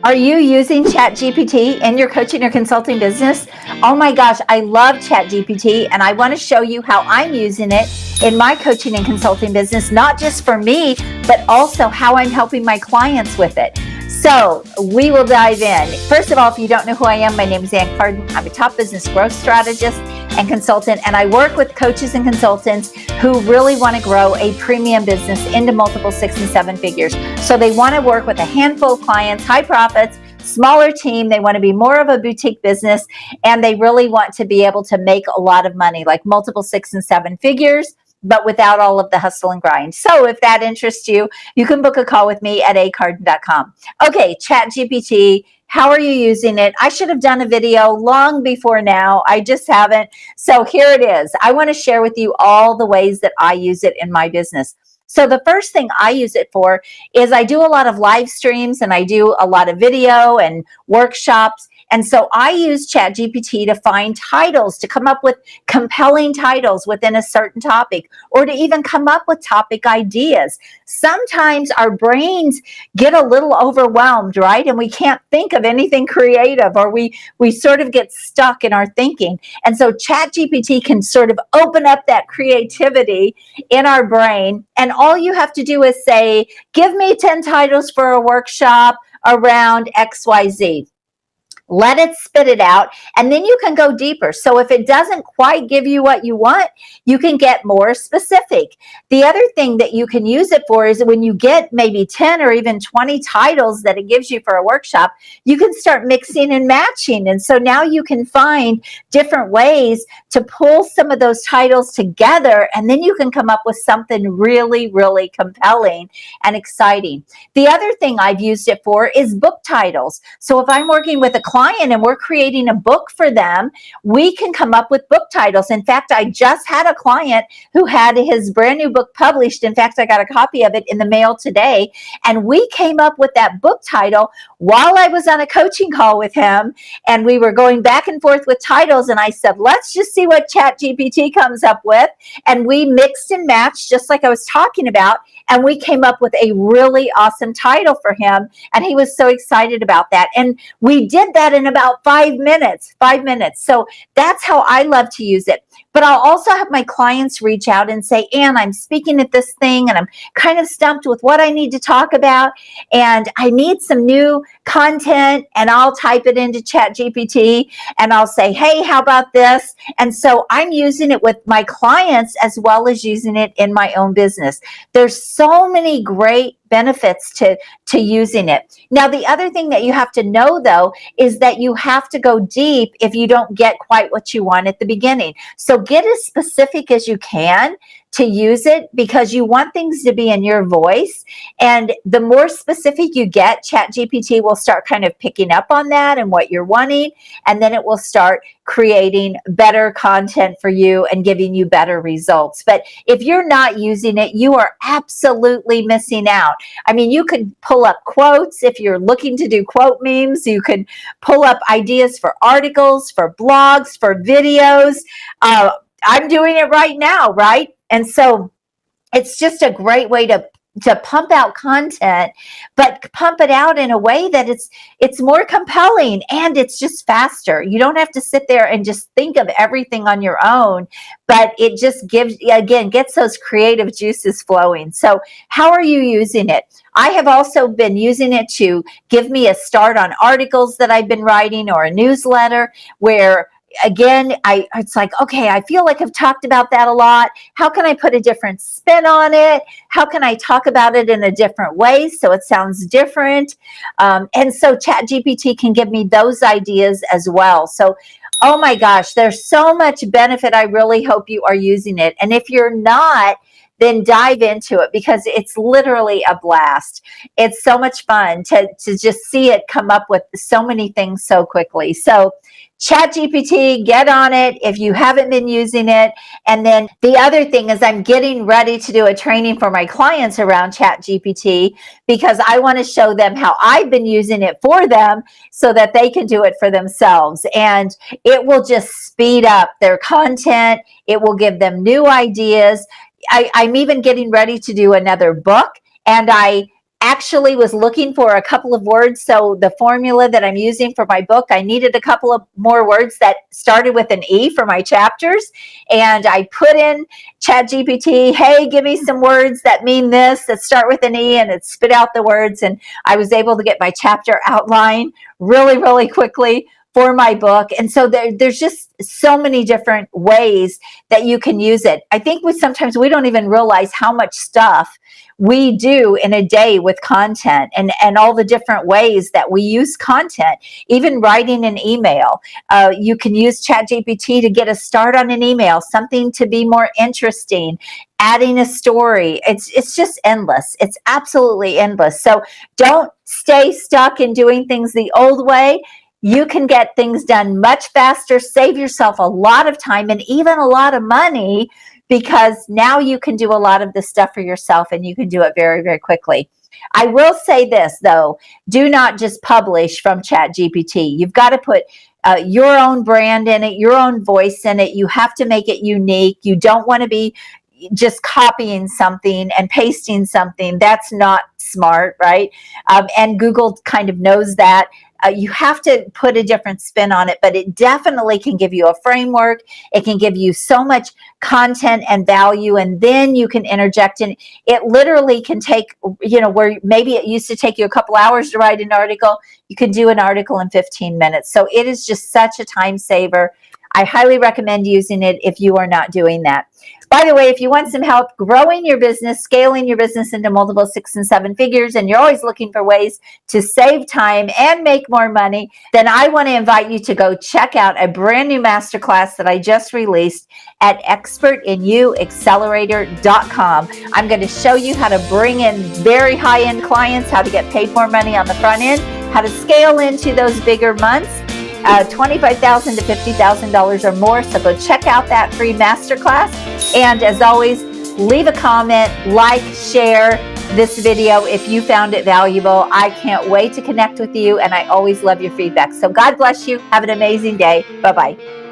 Are you using ChatGPT in your coaching or consulting business? Oh my gosh, I love ChatGPT, and I want to show you how I'm using it in my coaching and consulting business, not just for me, but also how I'm helping my clients with it. So we will dive in. First of all, if you don't know who I am, my name is Carden. I'm a top business growth strategist and consultant, and I work with coaches and consultants who really want to grow a premium business into multiple 6 and 7 figures. So they want to work with a handful of clients, high profits, smaller team. They want to be more of a boutique business, and they really want to be able to make a lot of money, like multiple 6 and 7 figures, but without all of the hustle and grind. So if that interests you, you can book a call with me at acarden.com. Okay, ChatGPT. How are you using it? I should have done a video long before now. I just haven't. So here it is. I want to share with you all the ways that I use it in my business. So the first thing I use it for is I do a lot of live streams and I do a lot of video and workshops. And so I use ChatGPT to find titles, to come up with compelling titles within a certain topic, or to even come up with topic ideas. Sometimes our brains get a little overwhelmed, right? And we can't think of anything creative, or we sort of get stuck in our thinking. And so ChatGPT can sort of open up that creativity in our brain. And all you have to do is say, give me 10 titles for a workshop around XYZ. Let it spit it out, and then you can go deeper. So if it doesn't quite give you what you want, you can get more specific. The other thing that you can use it for is when you get maybe 10 or even 20 titles that it gives you for a workshop, you can start mixing and matching. And so now you can find different ways to pull some of those titles together, and then you can come up with something really, really compelling and exciting. The other thing I've used it for is book titles. So if I'm working with a client and we're creating a book for them, we can come up with book titles. In fact, I just had a client who had his brand new book published. In fact, I got a copy of it in the mail today, and we came up with that book title while I was on a coaching call with him, and we were going back and forth with titles, and I said, let's just see what ChatGPT comes up with, and we mixed and matched just like I was talking about, and we came up with a really awesome title for him, and he was so excited about that. And we did that in about 5 minutes. So that's how I love to use it. But I'll also have my clients reach out and say, Ann, I'm speaking at this thing and I'm kind of stumped with what I need to talk about, and I need some new content, and I'll type it into ChatGPT and I'll say, hey, how about this? And so I'm using it with my clients as well as using it in my own business. There's so many great benefits to using it. Now, the other thing that you have to know, though, is that you have to go deep if you don't get quite what you want at the beginning. So get as specific as you can to use it, because you want things to be in your voice. And the more specific you get, ChatGPT will start kind of picking up on that and what you're wanting, and then it will start creating better content for you and giving you better results. But if you're not using it, you are absolutely missing out. I mean, you could pull up quotes if you're looking to do quote memes. You could pull up ideas for articles, for blogs, for videos. I'm doing it right now, right? And so it's just a great way to pump out content, but pump it out in a way that it's more compelling and it's just faster. You don't have to sit there and just think of everything on your own, but it just gets those creative juices flowing. So how are you using it? I have also been using it to give me a start on articles that I've been writing, or a newsletter where, again, it's like, okay, I feel like I've talked about that a lot. How can I put a different spin on it? How can I talk about it in a different way so it sounds different? And so ChatGPT can give me those ideas as well. So, oh my gosh, there's so much benefit. I really hope you are using it. And if you're not, then dive into it, because it's literally a blast. It's so much fun to just see it come up with so many things so quickly. So ChatGPT, get on it if you haven't been using it. And then the other thing is, I'm getting ready to do a training for my clients around ChatGPT, because I want to show them how I've been using it for them so that they can do it for themselves. And it will just speed up their content. It will give them new ideas. I'm even getting ready to do another book, and I actually was looking for a couple of words. So the formula that I'm using for my book, I needed a couple of more words that started with an E for my chapters. And I put in ChatGPT, hey, give me some words that mean this, that start with an E, and it spit out the words. And I was able to get my chapter outline really, really quickly for my book. And so there's just so many different ways that you can use it. I think sometimes we don't even realize how much stuff we do in a day with content, and all the different ways that we use content. Even writing an email, you can use ChatGPT to get a start on an email, something to be more interesting, adding a story. It's just endless. It's absolutely endless. So don't stay stuck in doing things the old way. You can get things done much faster, save yourself a lot of time and even a lot of money, because now you can do a lot of this stuff for yourself, and you can do it very, very quickly. I will say this, though. Do not just publish from ChatGPT. You've got to put your own brand in it, your own voice in it. You have to make it unique. You don't want to be just copying something and pasting something. That's not smart, right? And Google kind of knows that. You have to put a different spin on it, but it definitely can give you a framework. It can give you so much content and value, and then you can interject in. It literally can take, where maybe it used to take you a couple hours to write an article, you can do an article in 15 minutes. So it is just such a time saver. I highly recommend using it if you are not doing that. By the way, if you want some help growing your business, scaling your business into multiple 6 and 7 figures, and you're always looking for ways to save time and make more money, then I want to invite you to go check out a brand new masterclass that I just released at expertinyouaccelerator.com. I'm going to show you how to bring in very high-end clients, how to get paid more money on the front end, how to scale into those bigger months, $25,000 to $50,000 or more. So go check out that free masterclass. And as always, leave a comment, like, share this video if you found it valuable. I can't wait to connect with you, and I always love your feedback. So God bless you. Have an amazing day. Bye-bye.